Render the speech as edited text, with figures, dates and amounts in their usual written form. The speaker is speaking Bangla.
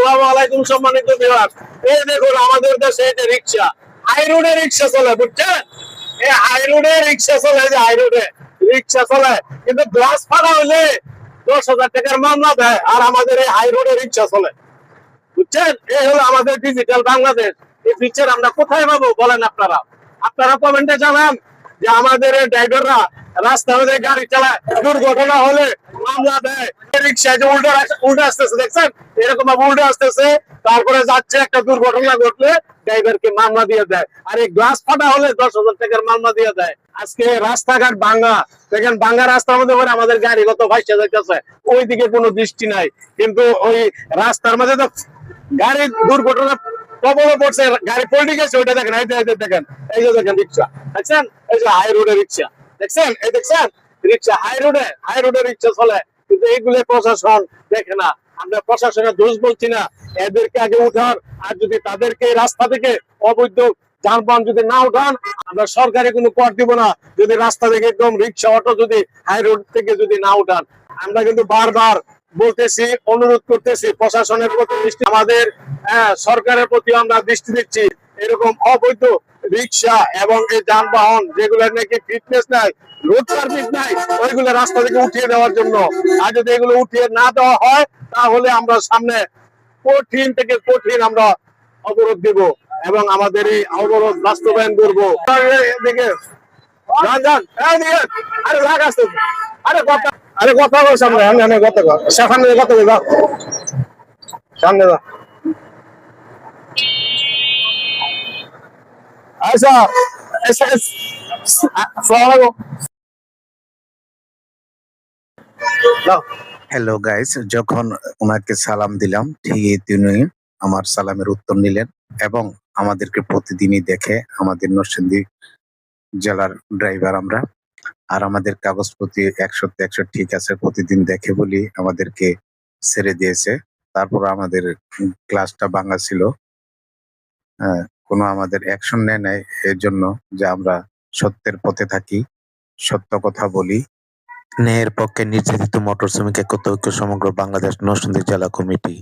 আসসালামু আলাইকুম সম্মানিত ভিউয়ার। এই দেখুন আমাদের দেশে এটা রিক্সা, হাই রোডে রিক্সা চলে, বুঝছেন? এই হাই রোডে রিক্সা চলে, যে হাই রোডে রিক্সা চলে, কিন্তু গ্লাস ফাটা হইলে 10,000 টাকার মামলা দেয়, আর আমাদের এই হাই রোডে রিক্সা চলে, বুঝছেন? এই হলো আমাদের ডিজিটাল বাংলাদেশ। এই ফিচার আমরা কোথায় পাবো বলেন আপনারা? আপনারা কমেন্টে জানান যে আমাদের এই ড্রাইভাররা রাস্তার মধ্যে গাড়ি চালায়, দুর্ঘটনা হলে মামলা দেয়, রিক্সায় যে উল্টে আসতেছে, দেখছেন? এরকম ভাবে উল্টে আসতেছে, তারপরে যাচ্ছে, একটা দুর্ঘটনা ঘটলে ড্রাইভারকে মামলা দিয়ে দেয়, আর এই গ্লাস ফাটা হলে 10,000 টাকার মামলা দিয়ে দেয়। আজকে রাস্তাঘাট ভাঙা, দেখেন ভাঙা রাস্তার মধ্যে করে আমাদের গাড়ি কত ভাইসা যাইতেছে, ওইদিকে কোনো দৃষ্টি নাই, কিন্তু ওই রাস্তার মধ্যে তো গাড়ি দুর্ঘটনা কবলে পড়ছে, গাড়ি পল্টি গেছে, ওইটা দেখেন, এই দেখেন, এই যে দেখেন রিক্সা, দেখছেন? এই যে হাই রোডে রিক্সা, দেখছেন? এই দেখছেন রিক্সা, হাই রোডে রিক্সা চলে, কিন্তু এইগুলো প্রশাসন দেখে না। আমরা প্রশাসনের দোষ বলছি না, এদেরকে আগে উঠান, আর যদি তাদেরকে রাস্তা থেকে অবৈধ যানবাহন যদি না উঠান, আমরা সরকারি কোনো কর দিব না। যদি রাস্তা থেকে একদম রিক্সা অটো যদি হাই রোড থেকে যদি না উঠান, আমরা কিন্তু বারবার বলতেছি, অনুরোধ করতেছি প্রশাসনের প্রতি দৃষ্টি, আমাদের সরকারের প্রতি আমরা দৃষ্টি দিচ্ছি। এরকম অবৈধ রিক্সা এবং এই যানবাহন যেগুলো নাকি ফিটনেস নাই, রোড সার্ভিস নাই, ওইগুলো রাস্তা থেকে উঠিয়ে দেওয়ার জন্য। আর যদি এগুলো উঠিয়ে না দেওয়া হয়, তাহলে আমরা সামনে কঠিন থেকে কঠিন আমরা অবরোধ দিব, এবং আমাদের এই অবরোধ বাস্তবায়ন করবো। দেখে আরে লাগ আসতে, আরে কথা বল সামনে, আমি কথা কর সামনে, কথা বল সামনে যা। আচ্ছা, হ্যালো গাইস, যখন ওনাকে সালাম দিলাম ঠিক তিনি আমার সালামের উত্তর নিলেন এবং আমাদেরকে প্রতিদিনই দেখে, আমাদের নরসিংদী জেলার ড্রাইভার আমরা, আর আমাদের কাগজপত্র 100-100 ঠিক আছে, প্রতিদিন দেখে বলি আমাদেরকে ছেড়ে দিয়েছে। তারপর আমাদের ক্লাসটা ভাঙা ছিল, কোনো আমাদের অ্যাকশন নেয় নাই, এর জন্য যে আমরা সত্যের পথে থাকি, সত্য কথা বলি। ন্যায়ের পক্ষে নির্যাতিত মোটর শ্রমিক একতা ঐক্য সমগ্র বাংলাদেশ নরসিংদী জেলা কমিটি।